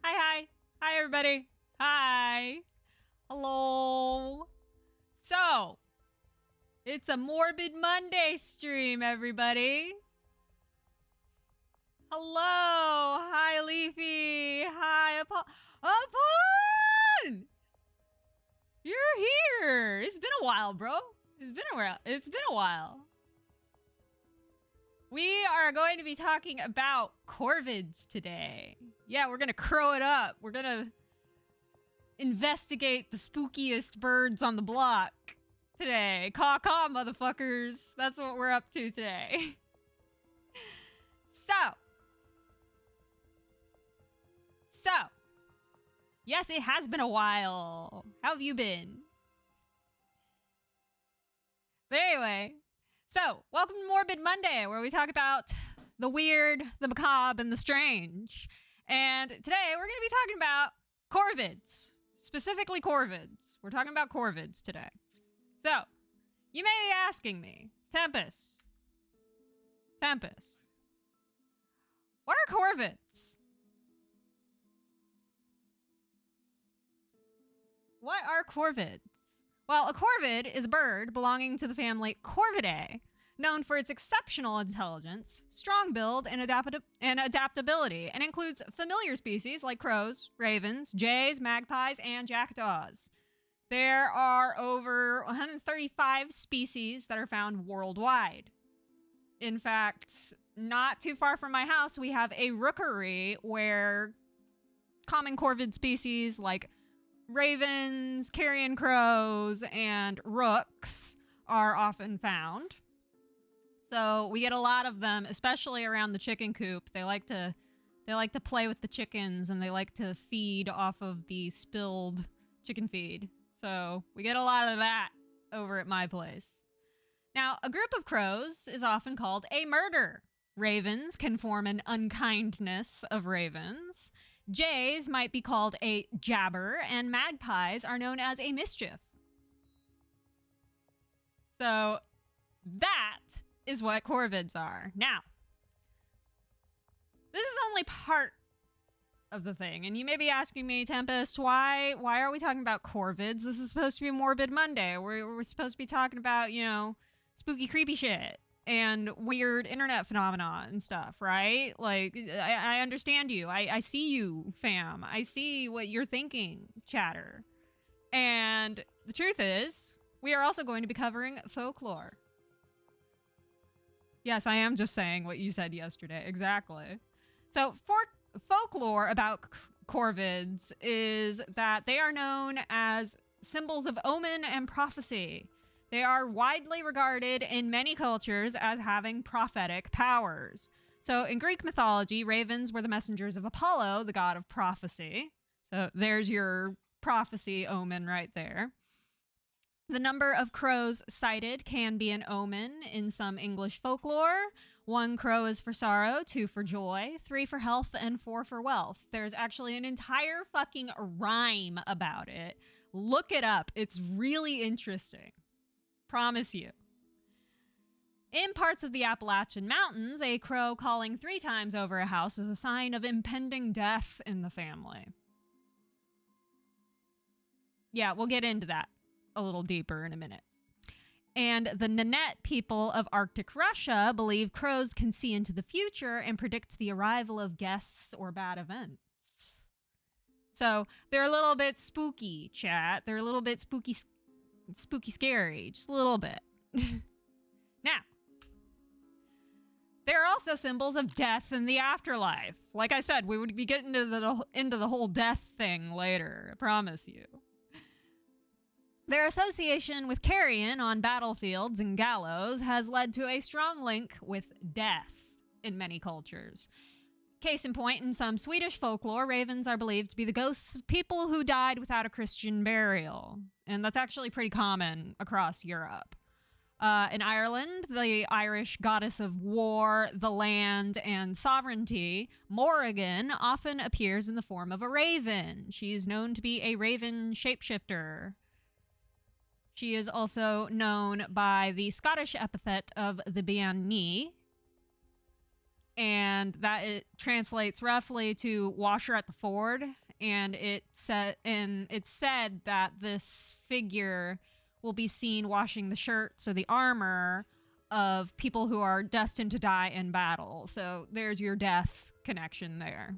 Hi. Hi, everybody. Hi. Hello. So, it's a Morbid Monday stream, everybody. Hello. Hi, Leafy. Hi, Upon! You're here. It's been a while, bro. It's been a while. We are going to be talking about Corvids today. Yeah, we're going to crow it up. We're going to investigate the spookiest birds on the block today. Caw, motherfuckers. That's what we're up to today. So, yes, it has been a while. How have you been? But anyway, so welcome to Morbid Monday, where we talk about the weird, the macabre, and the strange. And today we're going to be talking about Corvids, specifically Corvids. We're talking about Corvids today. So, you may be asking me, Tempest, what are Corvids? What are Corvids? Well, a corvid is a bird belonging to the family Corvidae, known for its exceptional intelligence, strong build, and adaptability, and includes familiar species like crows, ravens, jays, magpies, and jackdaws. There are over 135 species that are found worldwide. In fact, not too far from my house, we have a rookery where common corvid species like ravens, carrion crows, and rooks are often found. So we get a lot of them, especially around the chicken coop. They like to play with the chickens, and they like to feed off of the spilled chicken feed. So we get a lot of that over at my place. Now, a group of crows is often called a murder. Ravens can form an unkindness of ravens. Jays might be called a jabber, and magpies are known as a mischief. So that is what corvids are. Now, this is only part of the thing, and you may be asking me, Tempest, why are we talking about corvids? This is supposed to be Morbid Monday. We're supposed to be talking about, spooky, creepy shit and weird internet phenomena and stuff, right? Like, I understand you. I see you, fam. I see what you're thinking, chatter. And the truth is, we are also going to be covering folklore. Yes, I am just saying what you said yesterday. Exactly. So, folklore about corvids is that they are known as symbols of omen and prophecy. They are widely regarded in many cultures as having prophetic powers. So in Greek mythology, ravens were the messengers of Apollo, the god of prophecy. So there's your prophecy omen right there. The number of crows sighted can be an omen in some English folklore. 1 crow is for sorrow, 2 for joy, 3 for health, and 4 for wealth. There's actually an entire fucking rhyme about it. Look it up. It's really interesting. Promise you. In parts of the Appalachian Mountains, a crow calling 3 times over a house is a sign of impending death in the family. Yeah, we'll get into that a little deeper in a minute. And the Nanette people of Arctic Russia believe crows can see into the future and predict the arrival of guests or bad events. So they're a little bit spooky, chat. They're a little bit spooky scary, just a little bit. Now, there are also symbols of death in the afterlife. Like I said, we would be getting into the whole death thing later, I promise you. Their association with carrion on battlefields and gallows has led to a strong link with death in many cultures. Case in point, in some Swedish folklore, ravens are believed to be the ghosts of people who died without a Christian burial. And that's actually pretty common across Europe. In Ireland, the Irish goddess of war, the land, and sovereignty, Morrigan, often appears in the form of a raven. She is known to be a raven shapeshifter. She is also known by the Scottish epithet of the Bian Ni. and that it translates roughly to washer at the ford. And it's said that this figure will be seen washing the shirts or the armor of people who are destined to die in battle. So there's your death connection there.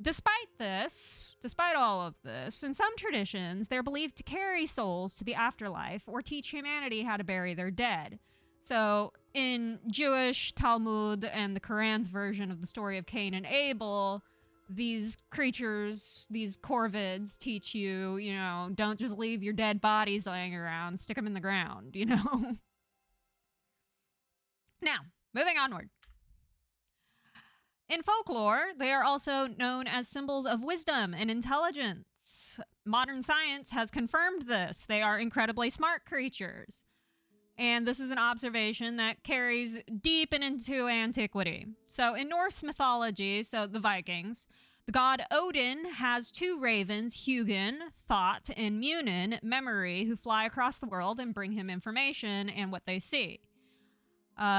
Despite all of this, in some traditions, they're believed to carry souls to the afterlife or teach humanity how to bury their dead. So in Jewish Talmud and the Quran's version of the story of Cain and Abel, these creatures, these Corvids, teach you, don't just leave your dead bodies laying around, stick them in the ground, Now, moving onward. In folklore, they are also known as symbols of wisdom and intelligence. Modern science has confirmed this. They are incredibly smart creatures. And this is an observation that carries deep and into antiquity. So in Norse mythology, so the Vikings, the god Odin has two ravens, Hugin, thought, and Munin, memory, who fly across the world and bring him information and what they see.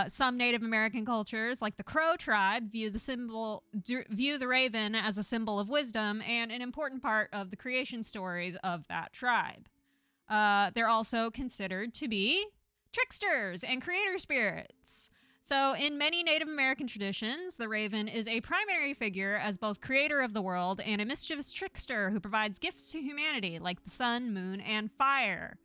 Some Native American cultures, like the Crow tribe, view the raven as a symbol of wisdom and an important part of the creation stories of that tribe. They're also considered to be tricksters and creator spirits. So in many Native American traditions, the raven is a primary figure as both creator of the world and a mischievous trickster who provides gifts to humanity, like the sun, moon, and fire.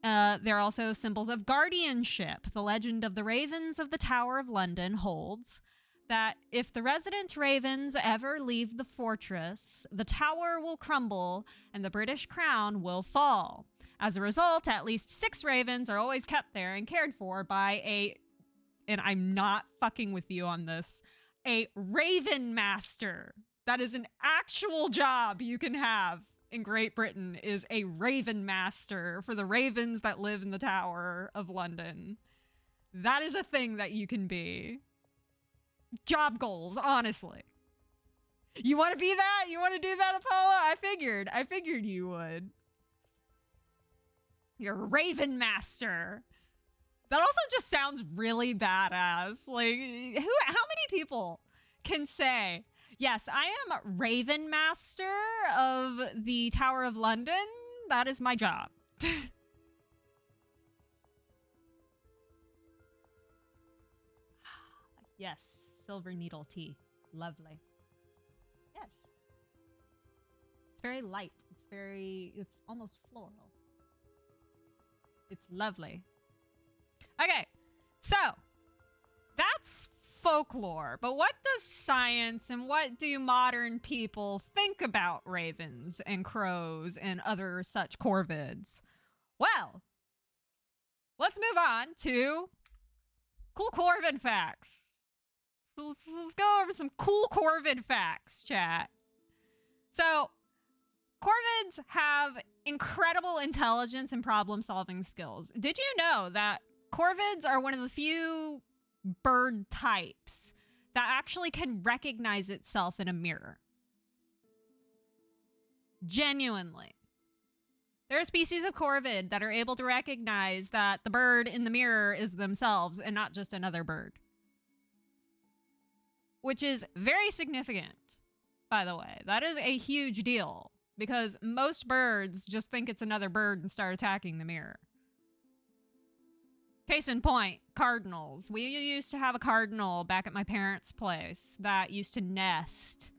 They're also symbols of guardianship. The legend of the ravens of the Tower of London holds that if the resident ravens ever leave the fortress, the tower will crumble and the British crown will fall. As a result, at least 6 ravens are always kept there and cared for by and I'm not fucking with you on this, a raven master. That is an actual job you can have in Great Britain, is a raven master for the ravens that live in the Tower of London. That is a thing that you can be. Job goals, honestly. You want to be that? You want to do that, Apollo? I figured you would. You're a raven master. That also just sounds really badass. Like, how many people can say, yes, I am Raven Master of the Tower of London. That is my job. Yes, silver needle tea. Lovely. Yes. It's very light. It's almost floral. It's lovely. Okay, so that's folklore, but what does science and what do modern people think about ravens and crows and other such corvids? Well, let's move on to cool corvid facts. So let's go over some cool corvid facts, chat. So, corvids have incredible intelligence and problem-solving skills. Did you know that corvids are one of the few bird types that actually can recognize itself in a mirror? Genuinely. There are species of corvid that are able to recognize that the bird in the mirror is themselves and not just another bird. Which is very significant, by the way. That is a huge deal, because most birds just think it's another bird and start attacking the mirror. Case in point, cardinals. We used to have a cardinal back at my parents' place that used to nest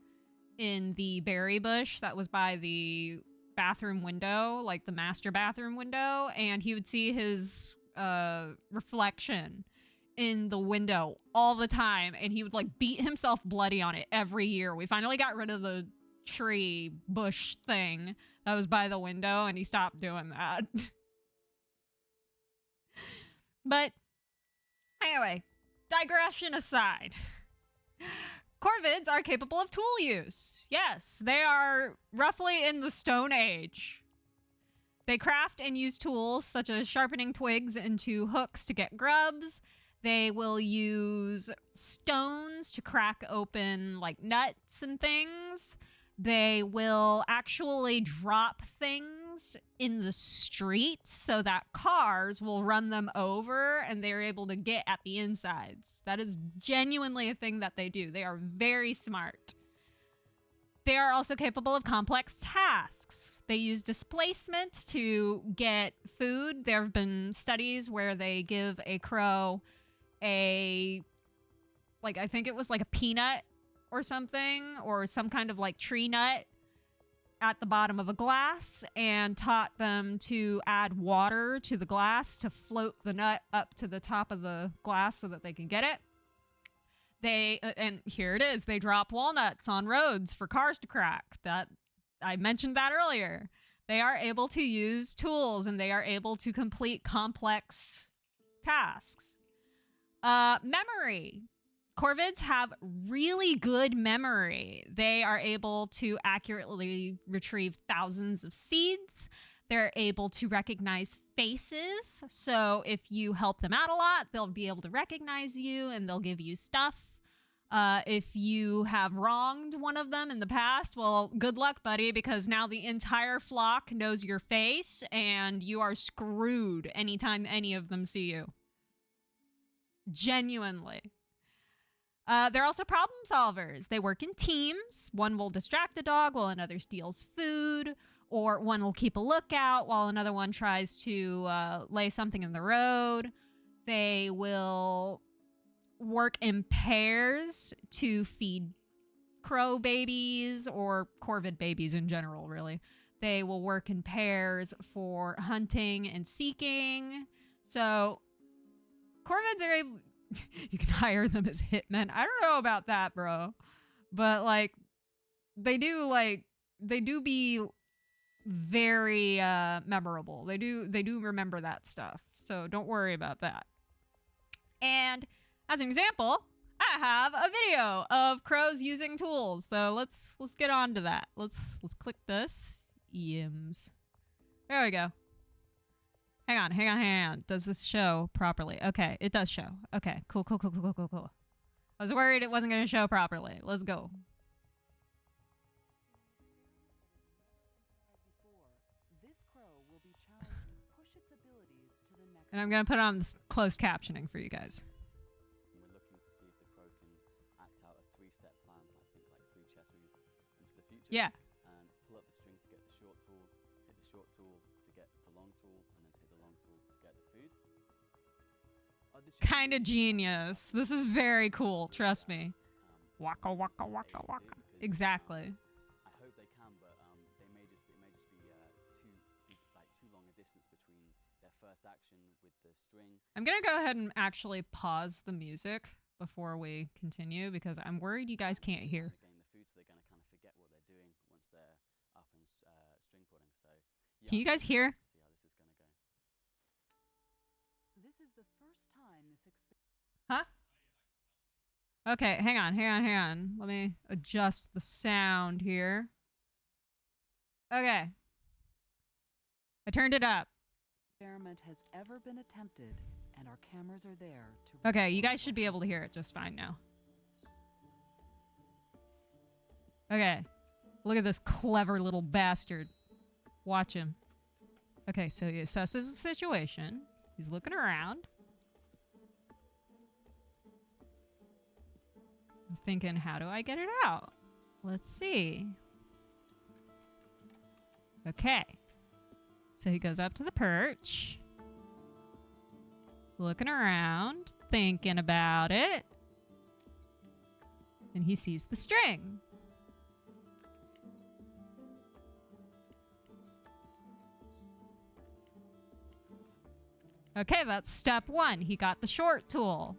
in the berry bush that was by the bathroom window, like the master bathroom window, and he would see his reflection in the window all the time, and he would like beat himself bloody on it every year. We finally got rid of the tree bush thing that was by the window, and he stopped doing that. But anyway, digression aside, corvids are capable of tool use. Yes, they are roughly in the Stone Age. They craft and use tools such as sharpening twigs into hooks to get grubs. They will use stones to crack open like nuts and things. They will actually drop things things in the street so that cars will run them over and they're able to get at the insides. That is genuinely a thing that they do. They are very smart. They are also capable of complex tasks. They use displacement to get food. There have been studies where they give a crow a, like, I think it was like a peanut or something, or some kind of like tree nut at the bottom of a glass, and taught them to add water to the glass to float the nut up to the top of the glass so that they can get it. They, and here it is, they drop walnuts on roads for cars to crack. That, I mentioned that earlier. They are able to use tools and they are able to complete complex tasks. Memory. Corvids have really good memory. They are able to accurately retrieve thousands of seeds. They're able to recognize faces. So if you help them out a lot, they'll be able to recognize you and they'll give you stuff. If you have wronged one of them in the past, well, good luck, buddy, because now the entire flock knows your face and you are screwed anytime any of them see you. Genuinely. They're also problem solvers. They work in teams. One will distract a dog while another steals food, or one will keep a lookout while another one tries to lay something in the road. They will work in pairs to feed crow babies or corvid babies in general, really. They will work in pairs for hunting and seeking. So corvids are able... You can hire them as hitmen. I don't know about that, bro. But, like, they do be very memorable. They do remember that stuff. So don't worry about that. And as an example, I have a video of crows using tools. So let's get on to that. Let's click this. Yims. There we go. Hang on. Does this show properly? Okay, it does show. Okay, cool. I was worried it wasn't going to show properly. Let's go. And I'm going to put on closed captioning for you guys. We're looking to see if the crow can act out a 3-step plan, like 3 chess moves into the future. Yeah. And pull up the string to get the short tool, hit the short tool to get the long tool, and then take the long tool to get the food. Kind of genius. This is very cool, trust me. Waka. Exactly. I hope they can, but it may just be too long a distance between their first action with the string. I'm gonna go ahead and actually pause the music before we continue because I'm worried you guys can't hear. Getting the food, so they're gonna kind of forget what they're doing once they're up and string pulling. So yeah, can you guys hear? See how this is gonna go. This is the first time this Huh? Okay, hang on. Let me adjust the sound here. Okay. I turned it up. experiment has ever been attempted, and our cameras are there to... Okay, you guys should be able to hear it just fine now. Okay. Look at this clever little bastard. Watch him. Okay, so he assesses the situation. He's looking around. He's thinking, how do I get it out? Let's see. Okay. So he goes up to the perch. Looking around, thinking about it. And he sees the string. Okay, that's step one. He got the short tool.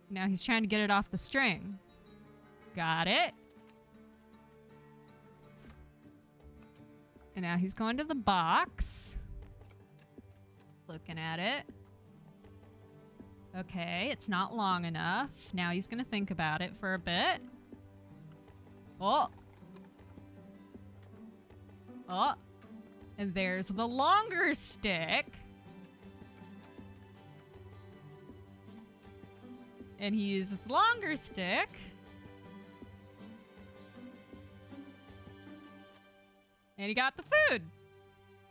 Now he's trying to get it off the string. Got it. And now he's going to the box. Looking at it. Okay, it's not long enough. Now he's going to think about it for a bit. Oh. Oh. And there's the longer stick. And he uses the longer stick. And he got the food.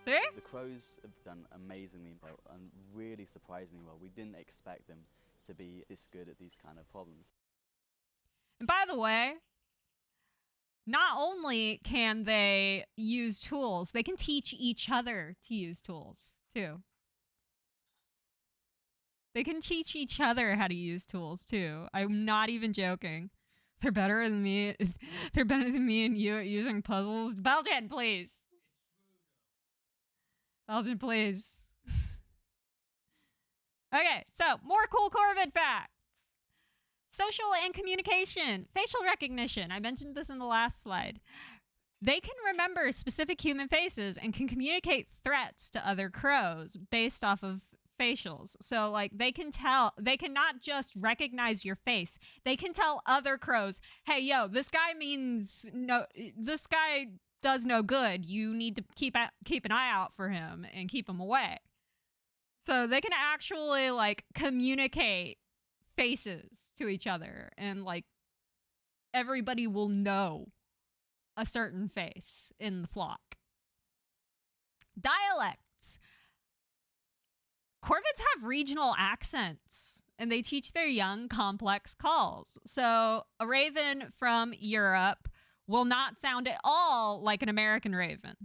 See? The crows have done amazingly well and really surprisingly well. We didn't expect them to be this good at these kind of problems. And by the way, not only can they use tools, they can teach each other to use tools, too. They can teach each other how to use tools, too. I'm not even joking. They're better than me. They're better than me and you at using puzzles. Belgian, please. Belgian, please. Okay, so more cool Corvid facts. Social and communication. Facial recognition. I mentioned this in the last slide. They can remember specific human faces and can communicate threats to other crows based off of facials. So like they can not just recognize your face. They can tell other crows, hey, yo, this guy does no good. You need to keep an eye out for him and keep him away. So they can actually like communicate faces to each other, and like everybody will know a certain face in the flock. Dialects. Corvids have regional accents, and they teach their young complex calls. So a raven from Europe will not sound at all like an American raven.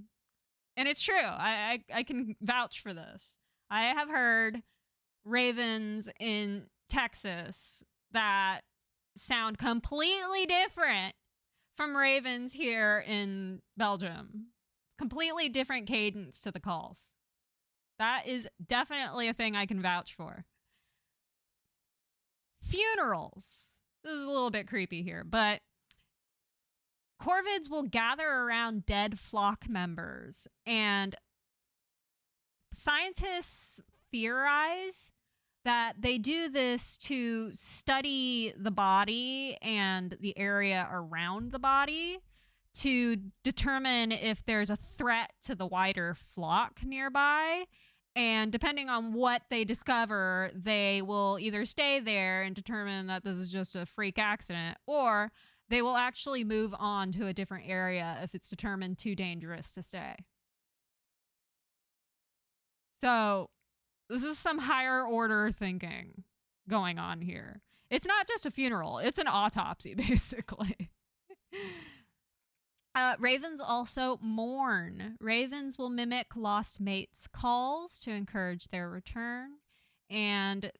And it's true. I can vouch for this. I have heard ravens in Texas that sound completely different from ravens here in Belgium. Completely different cadence to the calls. That is definitely a thing I can vouch for. Funerals. This is a little bit creepy here, but Corvids will gather around dead flock members, and scientists theorize that they do this to study the body and the area around the body to determine if there's a threat to the wider flock nearby. And depending on what they discover, they will either stay there and determine that this is just a freak accident, or they will actually move on to a different area if it's determined too dangerous to stay. So this is some higher order thinking going on here. It's not just a funeral. It's an autopsy, basically. Ravens also mourn. Ravens will mimic lost mates' calls to encourage their return. And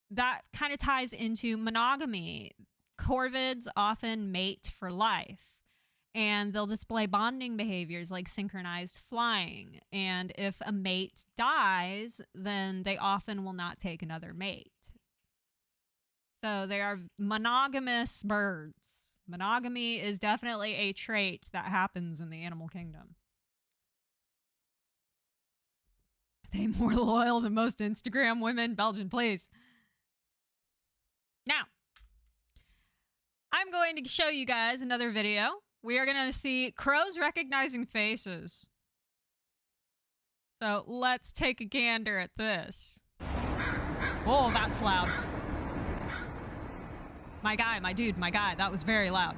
that kind of ties into monogamy. Corvids often mate for life. And they'll display bonding behaviors like synchronized flying. And if a mate dies, then they often will not take another mate. So they are monogamous birds. Monogamy is definitely a trait that happens in the animal kingdom. Are they more loyal than most Instagram women? Belgian, please. Now, I'm going to show you guys another video. We are going to see crows recognizing faces. So let's take a gander at this. Oh, that's loud. My guy, my dude, my guy, that was very loud.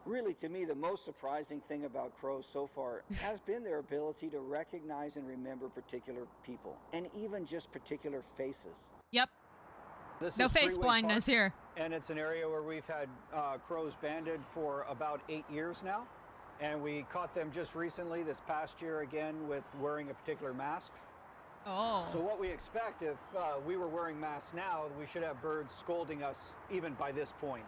Really, to me, the most surprising thing about crows so far has been their ability to recognize and remember particular people, and even just particular faces. Yep. No face blindness here. And it's an area where we've had crows banded for about 8 years now. And we caught them just recently, this past year again, with wearing a particular mask. Oh. So what we expect, if we were wearing masks now, we should have birds scolding us even by this point.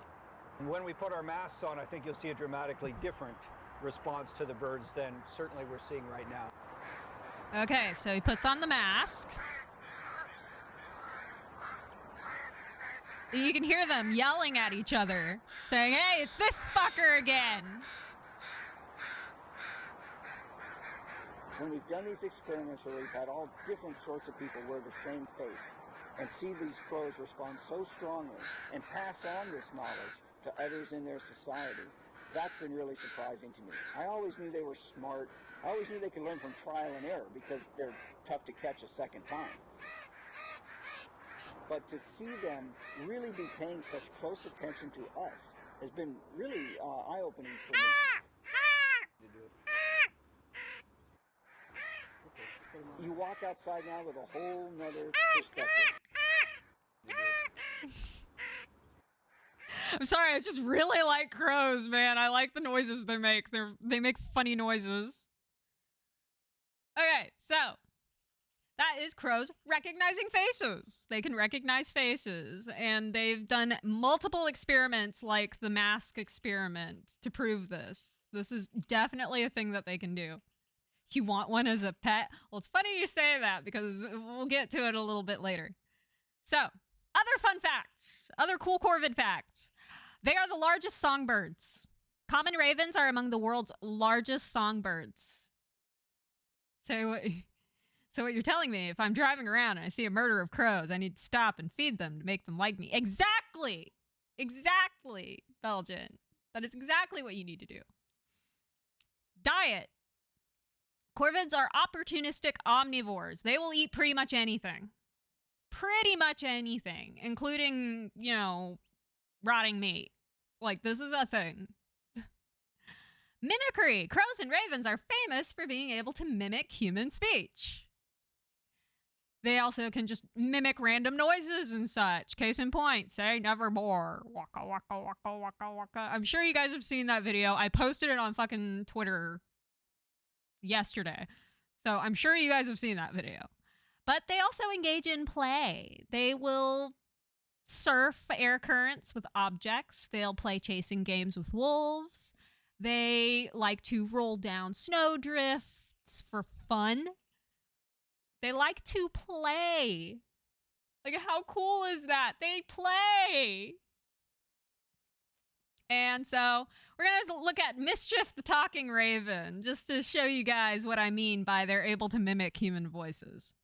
And when we put our masks on, I think you'll see a dramatically different response to the birds than certainly we're seeing right now. Okay, so he puts on the mask. You can hear them yelling at each other, saying, hey, it's this fucker again. When we've done these experiments where we've had all different sorts of people wear the same face and see these crows respond so strongly and pass on this knowledge to others in their society, that's been really surprising to me. I always knew they were smart. I always knew they could learn from trial and error because they're tough to catch a second time. But to see them really be paying such close attention to us has been really eye-opening for me. You walk outside now with a whole nother perspective. I'm sorry, I just really like crows, man. I like the noises they make. They make funny noises. Okay, so that is crows recognizing faces. They can recognize faces, and they've done multiple experiments like the mask experiment to prove this. This is definitely a thing that they can do. You want one as a pet? Well, it's funny you say that because we'll get to it a little bit later. So, other fun facts, other cool Corvid facts. They are the largest songbirds. Common ravens are among the world's largest songbirds. So what you're telling me, if I'm driving around and I see a murder of crows, I need to stop and feed them to make them like me. Exactly! Exactly, Belgian. That is exactly what you need to do. Diet. Corvids are opportunistic omnivores. They will eat pretty much anything. Pretty much anything, including, you know, rotting meat. Like, this is a thing. Mimicry. Crows and ravens are famous for being able to mimic human speech. They also can just mimic random noises and such. Case in point, say nevermore. Waka, waka, waka, waka, waka. I'm sure you guys have seen that video. I posted it on fucking Twitter yesterday. So I'm sure you guys have seen that video. But they also engage in play. They will surf air currents with objects. They'll play chasing games with wolves. They like to roll down snowdrifts for fun. They like to play. Like, how cool is that? They play. And so we're going to look at Mischief the Talking Raven, just to show you guys what I mean by they're able to mimic human voices.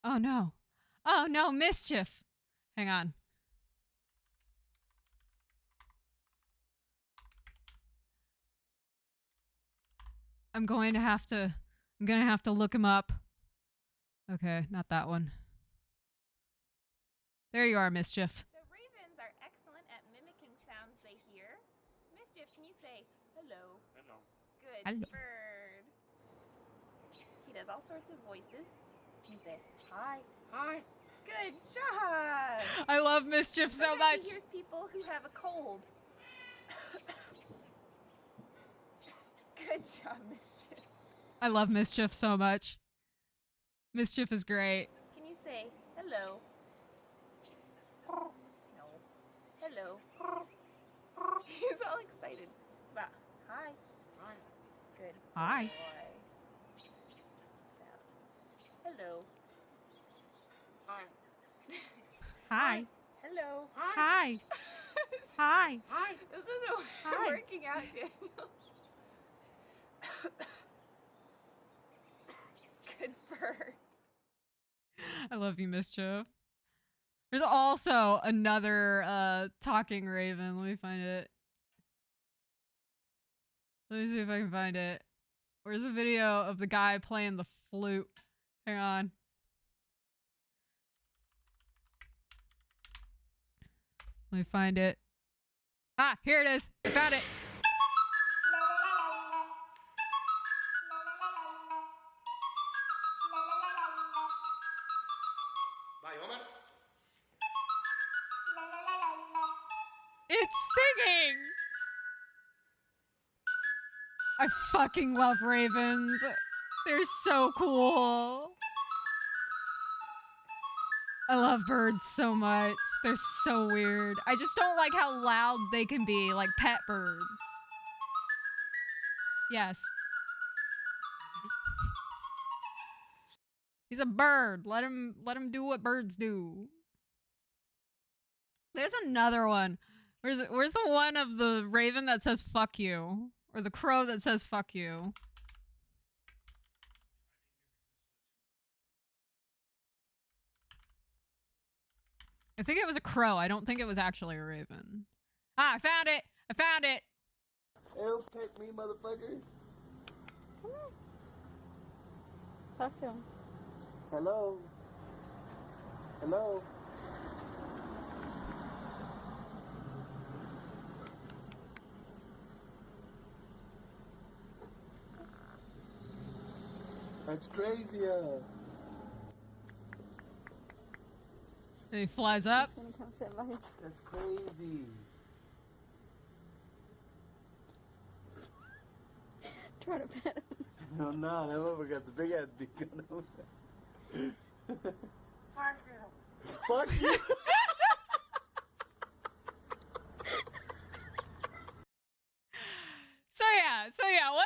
Oh, no. Oh, no, Mischief. Hang on. I'm going to have to look him up. Okay, not that one. There you are, Mischief. So ravens are excellent at mimicking sounds they hear. Mischief, can you say hello? Hello. Good Hello. bird. He does all sorts of voices. Can you say hi? Hi. Good job. I love Mischief so Sometimes much. He hears people who have a cold. Good job, Mischief. I love Mischief so much. Mischief is great. Can you say hello? No. Hello. He's all excited. About hi. Hi. Good. Hi. Boy. Hello. Hi. Hi. Hello. Hi. Hi. Hi. This isn't Hi. working out, Daniel. Good bird. I love you, Mischief. There's also another talking raven. Let me find it. Let me see if I can find it. Where's a video of the guy playing the flute? Hang on. Let me find it. Ah, here it is. I found it. Bye, woman. It's singing! I fucking love ravens. They're so cool. I love birds so much. They're so weird. I just don't like how loud they can be, like pet birds. Yes. He's a bird. Let him do what birds do. There's another one. Where's the one of the raven that says fuck you? Or the crow that says fuck you? I think it was a crow. I don't think it was actually a raven. Ah, I found it! I found it! Hey, don't peck me, motherfucker. Talk to him. Hello? Hello? That's crazy. And he flies up. He's gonna come sit by. That's crazy. Try to pet him. No, no, that motherfucker got the big ass beak on him. Fuck you. So yeah, what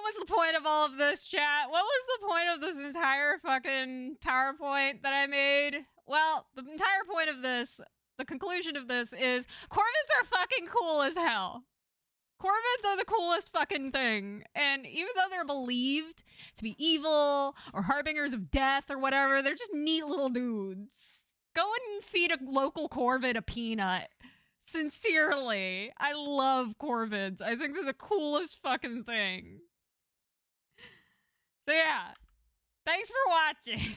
was the point of all of this, chat? What was the point of this entire fucking PowerPoint that I made? Well, the entire point of this, the conclusion of this is Corvids are fucking cool as hell. Corvids are the coolest fucking thing. And even though they're believed to be evil or harbingers of death or whatever, they're just neat little dudes. Go and feed a local Corvid a peanut. Sincerely, I love Corvids. I think they're the coolest fucking thing. So yeah, thanks for watching.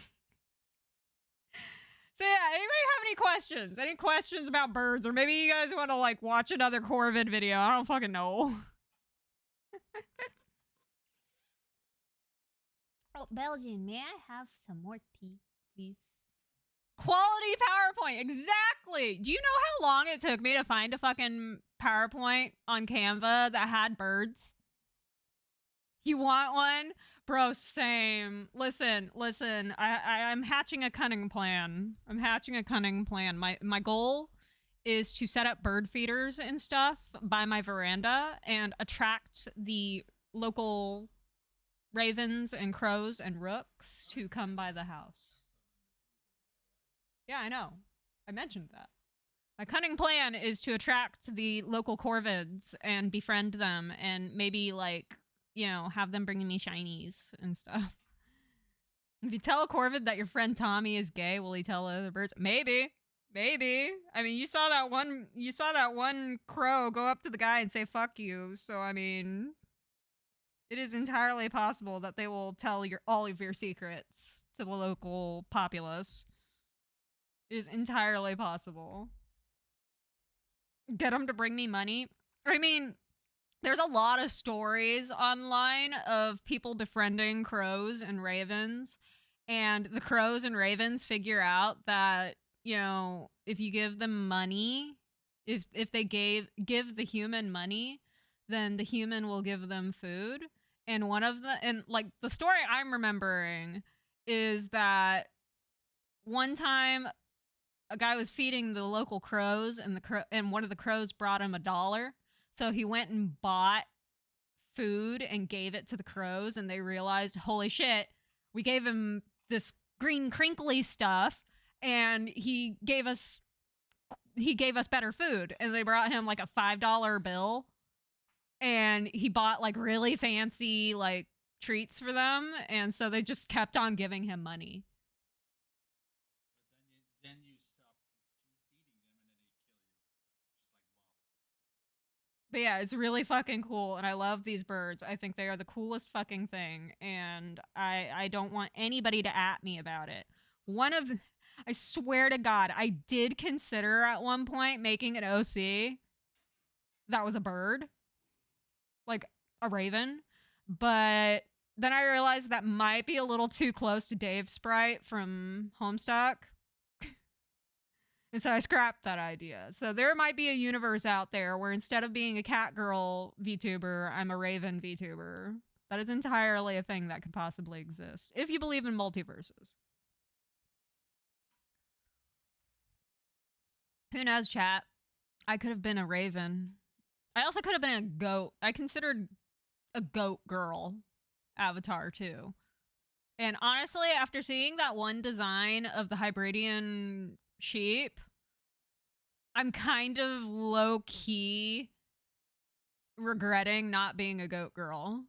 So yeah, anybody have any questions? Any questions about birds? Or maybe you guys want to like watch another Corvid video. I don't fucking know. Oh, Belgian, may I have some more tea, please? Quality PowerPoint, exactly. Do you know how long it took me to find a fucking PowerPoint on Canva that had birds? You want one? Bro, same. Listen, I'm hatching a cunning plan. My goal is to set up bird feeders and stuff by my veranda and attract the local ravens and crows and rooks to come by the house. Yeah, I know. I mentioned that. My cunning plan is to attract the local Corvids and befriend them and maybe, like, you know, have them bringing me shinies and stuff. If you tell a Corvid that your friend Tommy is gay, will he tell other birds? Maybe. I mean, you saw that one crow go up to the guy and say, fuck you. So, I mean, it is entirely possible that they will tell all of your secrets to the local populace. It is entirely possible. Get them to bring me money. I mean, there's a lot of stories online of people befriending crows and ravens, and the crows and ravens figure out that, you know, if you give them money, if they give the human money, then the human will give them food. And like the story I'm remembering is that one time a guy was feeding the local crows, and one of the crows brought him $1. So he went and bought food and gave it to the crows, and they realized, holy shit, we gave him this green crinkly stuff, and he gave us better food. And they brought him like a $5 bill, and he bought like really fancy like treats for them, and so they just kept on giving him money. But yeah, it's really fucking cool, and I love these birds. I think they are the coolest fucking thing, and I don't want anybody to at me about it. I swear to God, I did consider at one point making an OC that was a bird, like a raven, but then I realized that might be a little too close to Dave's sprite from Homestuck. And so I scrapped that idea. So there might be a universe out there where instead of being a cat girl VTuber, I'm a raven VTuber. That is entirely a thing that could possibly exist, if you believe in multiverses. Who knows, chat? I could have been a raven. I also could have been a goat. I considered a goat girl avatar too. And honestly, after seeing that one design of the Hybridian sheep, I'm kind of low-key regretting not being a goat girl.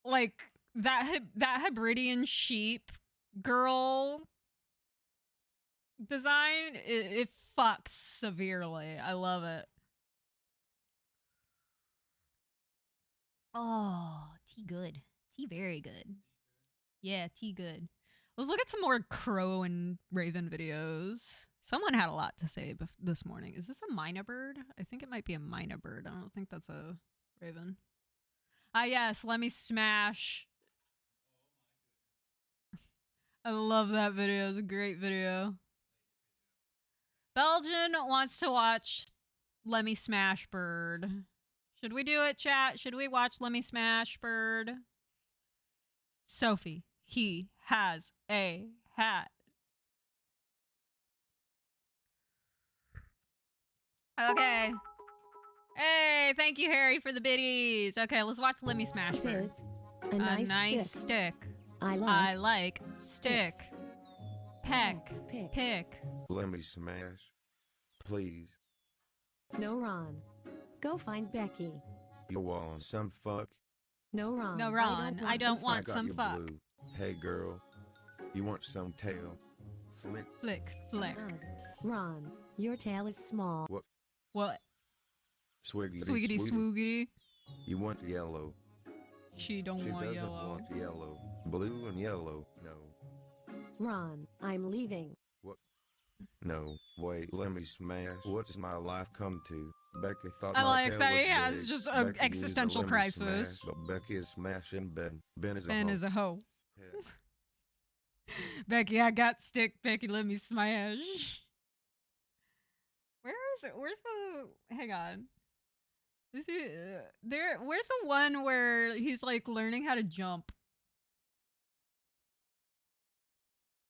Like that Hybridian sheep girl design, it fucks severely. I love it. Oh, tea good. Tea very good. Yeah, tea good. Let's look at some more crow and raven videos. Someone had a lot to say this morning. Is this a myna bird? I think it might be a myna bird. I don't think that's a raven. Ah, yes, let me smash. I love that video. It's a great video. Belgian wants to watch Let Me Smash Bird. Should we do it, chat? Should we watch Let Me Smash Bird? Sophie, he has a hat. Okay. Hey, thank you, Harry, for the biddies. Okay, let's watch Let Me Smash Bird. A nice stick. I like stick. Peck. Pick. Let me smash. Please. No, Ron. Go find Becky. You want some fuck? No, Ron. No, Ron. I don't want I got some you fuck. blue. Hey, girl. You want some tail? Flick. Flick. Flick. Ron, your tail is small. What? Swiggity Swiggity swoogity. You want yellow. She don't She want doesn't yellow. want yellow. Blue and yellow. No. Ron, I'm leaving. What? No. Wait, let me smash. What does my life come to? Becky thought I my like tail that was he has big. just an Becky used the existential let me crisis. smash, but Becky is smashing Ben. Ben is a Ben hoe. is a hoe. Yeah. Becky, I got stick. Becky, let me smash. Where is it? Where's the? Hang on. Is he there? Where's the one where he's like learning how to jump?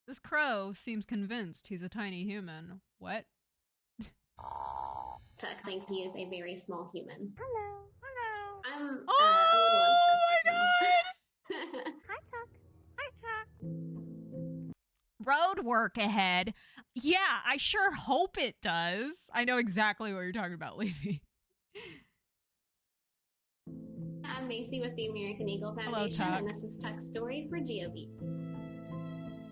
This crow seems convinced he's a tiny human. What? Tuck thinks he is a very small human. Hello. Hello. I'm a little Oh obsessed with him. Hi, Tuck. Hi, Tuck. Road work ahead. Yeah, I sure hope it does. I know exactly what you're talking about, Levy. I'm Macy with the American Eagle Hello, Foundation, Tuck. and this is Tuck's story for GeoBeats.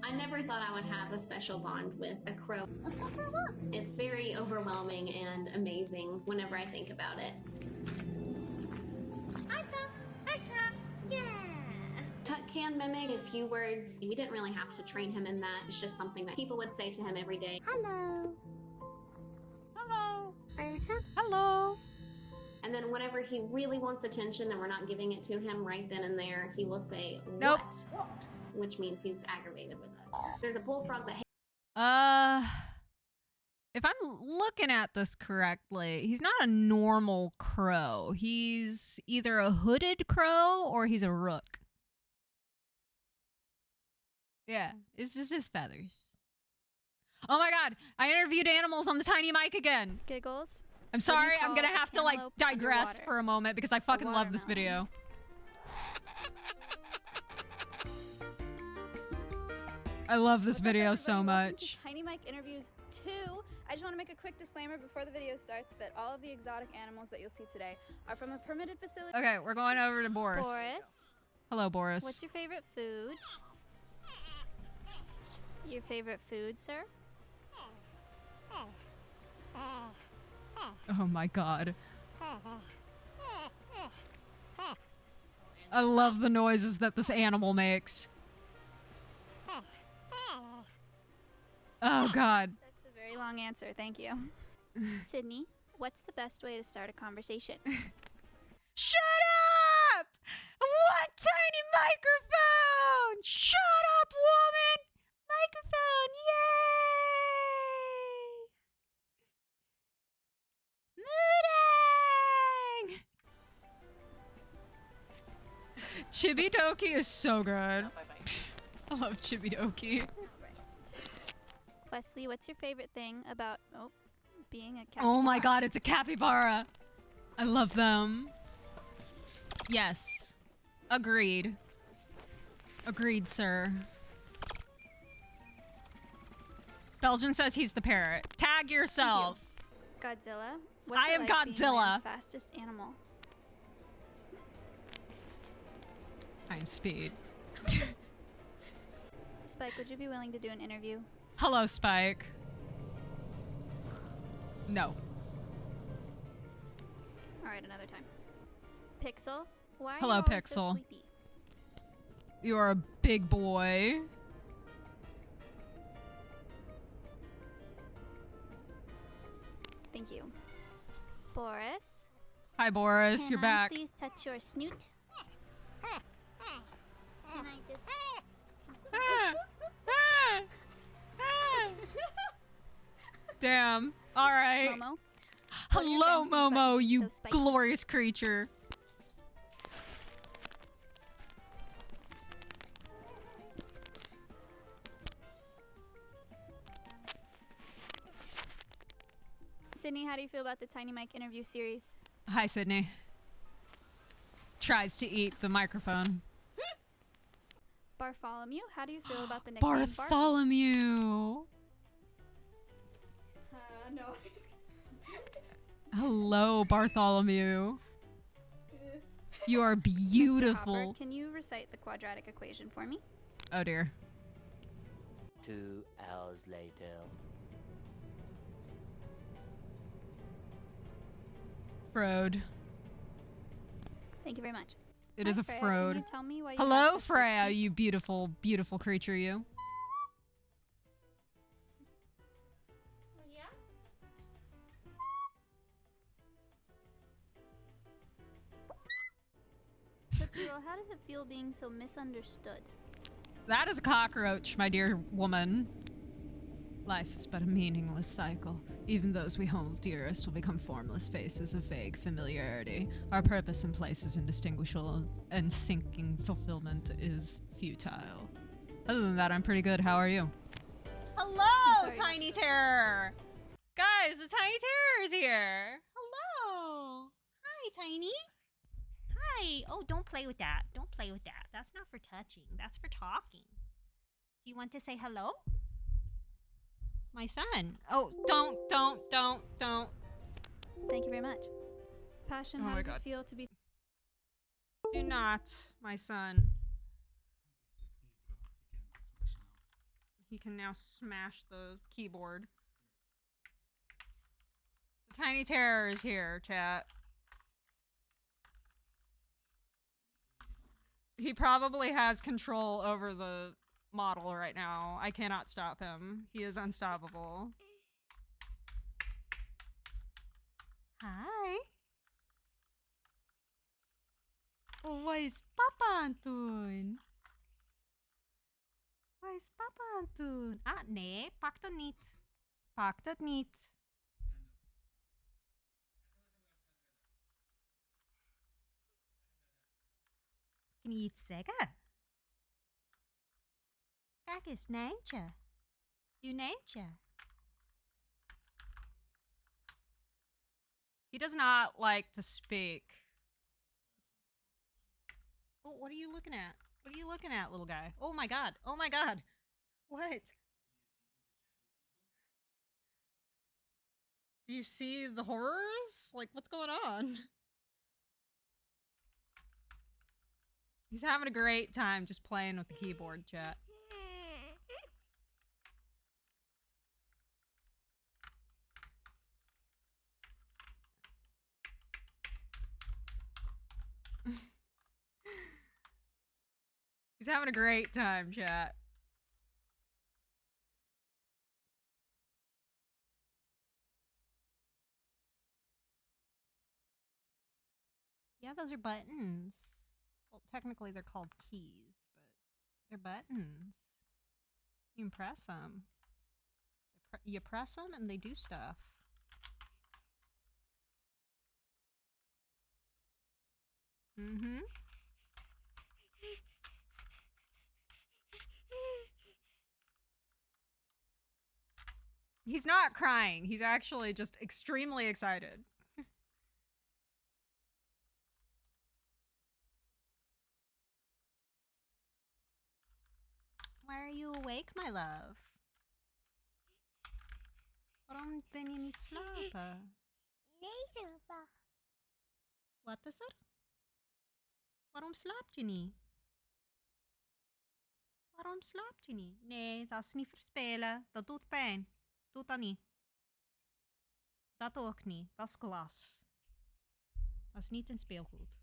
I never thought I would have a special bond with a crow. Let's go for a walk. It's very overwhelming and amazing whenever I think about it. Hi, Tuck. Hi, Tuck. Yeah. Tuck can mimic a few words. We didn't really have to train him in that. It's just something that people would say to him every day. Hello. Hello. Are you Tuck? Hello. And then whenever he really wants attention and we're not giving it to him right then and there, he will say, Nope. what? Which means he's aggravated with us. There's a bullfrog that if I'm looking at this correctly, he's not a normal crow. He's either a hooded crow or he's a rook. Yeah, it's just his feathers. Oh my god, I interviewed animals on the tiny mic again. Giggles. I'm sorry, I'm gonna have to like digress for a moment because I fucking love this video. I love this video so much. Tiny Mike interviews 2. I just want to make a quick disclaimer before the video starts that all of the exotic animals that you'll see today are from a permitted facility. Okay, we're going over to Boris. Boris. Hello, Boris. What's your favorite food? Your favorite food, sir? Oh my god. I love the noises that this animal makes. Oh god. That's a very long answer, thank you. Sydney, what's the best way to start a conversation? Shut up! What tiny microphone? Shut up, woman! Microphone, yay! Mooting! Chibidoki is so good. I love Chibidoki. Wesley, what's your favorite thing about being a capybara? Oh my god, it's a capybara. I love them. Yes. Agreed. Agreed, sir. Belgian says he's the parrot. Tag yourself. Godzilla, what's I it am like being Godzilla. man's fastest animal? I'm Speed. Spike, would you be willing to do an interview? Hello, Spike. No. Alright, another time. Pixel, why are Hello, you always Pixel. so sleepy? You're a big boy. Thank you. Boris? Hi, Boris. Can You're I back. please touch your snoot? Damn. All right. Momo. Hello, Momo, you so spiky. glorious creature. Sydney, how do you feel about the Tiny Mike interview series? Hi, Sydney. Tries to eat the microphone. Bartholomew, how do you feel about the nickname Bartholomew. No. Hello, Bartholomew. You are Mr. beautiful. Hopper, can you recite the quadratic equation for me? Oh dear. 2 hours later. Frode. Thank you very much. It Hi, is a Freya, Frode. Can you tell me why you Hello, have such big Freya, feet? you beautiful, beautiful creature, you. Tootsieroll, how does it feel being so misunderstood? That is a cockroach, my dear woman. Life is but a meaningless cycle. Even those we hold dearest will become formless faces of vague familiarity. Our purpose in place is indistinguishable, and sinking fulfillment is futile. Other than that, I'm pretty good. How are you? Hello, Tiny Terror! Guys, the Tiny Terror is here! Hello! Hi, Tiny! Hi! Oh, don't play with that. Don't play with that. That's not for touching. That's for talking. Do you want to say hello? My son. Oh, don't. Thank you very much. Passion, Oh how my does God. it feel to be... Do not, my son. He can now smash the keyboard. The Tiny Terror is here, chat. He probably has control over the model right now. I cannot stop him. He is unstoppable. Hi. Oh, wat is papa aan het doen? Wat is papa aan het doen? Ah, nee, pak dat niet. Pak dat niet. Kan je iets zeggen? Kijk eens, Nijntje. Je Nijntje. He does not like to speak. Oh, what are you looking at? What are you looking at, little guy? Oh my god. Oh my god. What? Do you see the horrors? Like, what's going on? He's having a great time just playing with the keyboard, chat. He's having a great time, chat. Yeah, those are buttons. Well, technically they're called keys, but they're buttons. You can press them. You press them and they do stuff. Mm-hmm. He's not crying. He's actually just extremely excited. Why are you awake, my love? Waarom ben je niet slapen? Nee, papa. Wat is er? Waarom slaapt je niet? Waarom slaapt je niet? Nee, dat is niet verspelen. Dat doet pijn. Doe dat niet. Dat ook niet. Dat is glas. Dat is niet een speelgoed.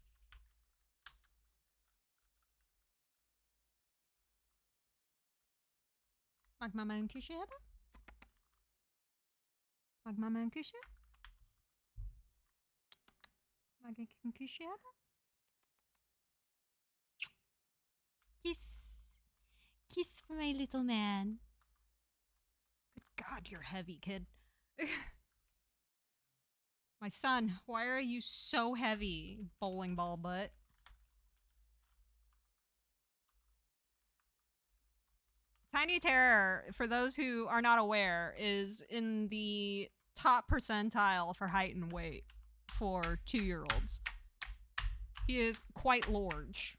Mag mama een kusje hebben? Mag mama een kusje? Mag ik een kusje hebben? Kiss. Kiss for my little man. Good God, you're heavy, kid. My son, why are you so heavy, bowling ball butt? Tiny Terror, for those who are not aware, is in the top percentile for height and weight for 2-year-olds. He is quite large.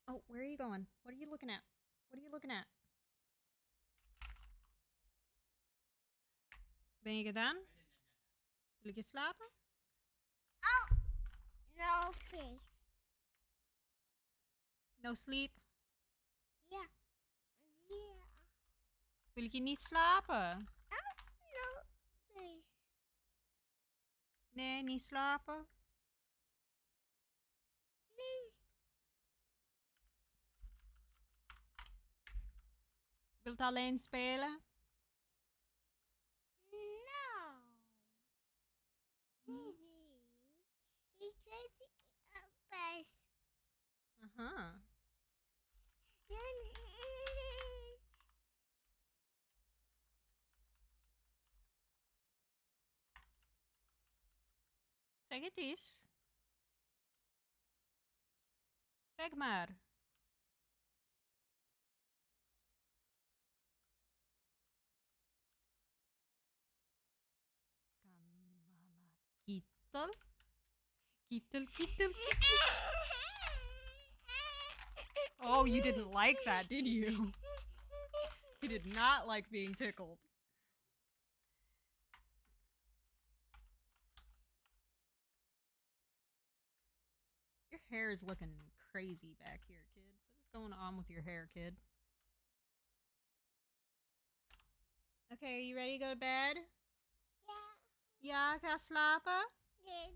Oh, where are you going? What are you looking at? What are you looking at? Ben je gedaan? Wil ik je slapen? Oh, no fish. No sleep? Ja. Ja. Wil ik je niet slapen? Oh, no fish. Nee, niet slapen? Nee. Wilt alleen spelen? No. Nee. Ik zet best. Aha. Zeg het eens. Zeg maar. Kittel. Kittel, kittel, kittel. Oh, you didn't like that, did you? You did not like being tickled. Your hair is looking crazy back here, kid. What is going on with your hair, kid? Okay, are you ready to go to bed? Ja, ga slapen? Nee.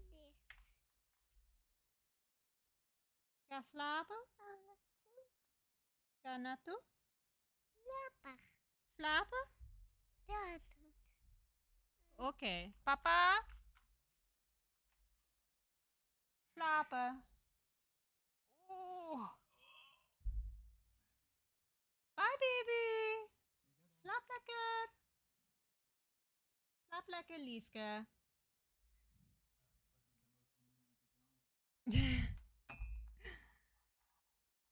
Ga slapen? Ga naartoe? Slapen. Slapen? Dat. Oké. Papa? Slapen. Oh. Bye, baby. Slaap lekker. Slaap lekker, liefke.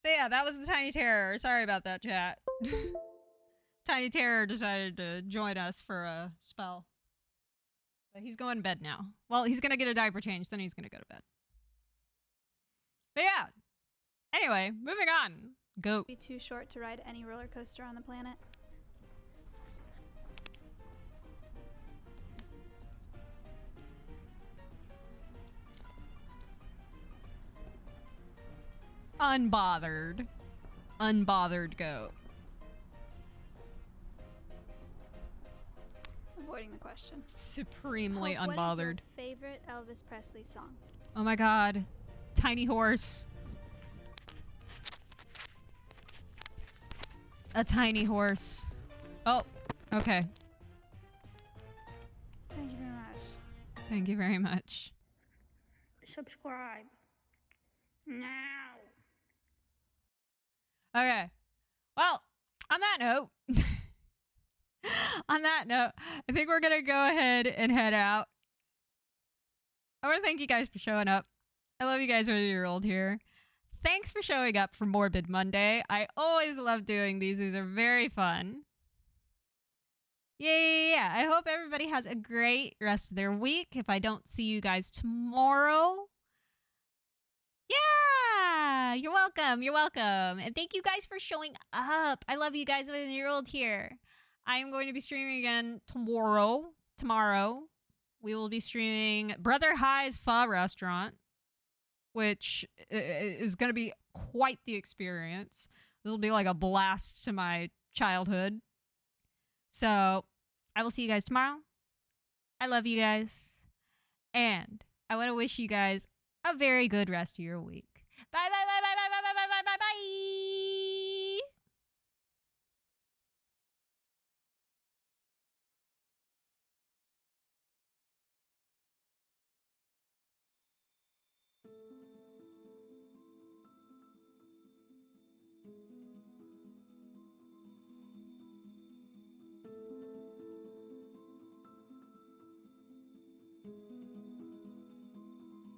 So yeah, that was the Tiny Terror. Sorry about that, chat. Tiny Terror decided to join us for a spell. But he's going to bed now. Well, he's going to get a diaper change, then he's going to go to bed. But yeah. Anyway, moving on. Go. Be too short to ride any roller coaster on the planet. Unbothered. Unbothered goat. Avoiding the question. Supremely Hope, unbothered. What is your favorite Elvis Presley song? Oh my god. Tiny horse. A tiny horse. Oh, okay. Thank you very much. Thank you very much. Subscribe. Now. Okay. Well, on that note, I think we're going to go ahead and head out. I want to thank you guys for showing up. I love you guys when you're old here. Thanks for showing up for Morbid Monday. I always love doing these. These are very fun. Yeah. I hope everybody has a great rest of their week. If I don't see you guys tomorrow, yeah, you're welcome. You're welcome. And thank you guys for showing up. I love you guys when you're old here. I am going to be streaming again tomorrow. We will be streaming Brother High's Pho Restaurant, which is going to be quite the experience. It'll be like a blast to my childhood. So I will see you guys tomorrow. I love you guys. And I want to wish you guys a very good rest of your week. Bye, bye, bye.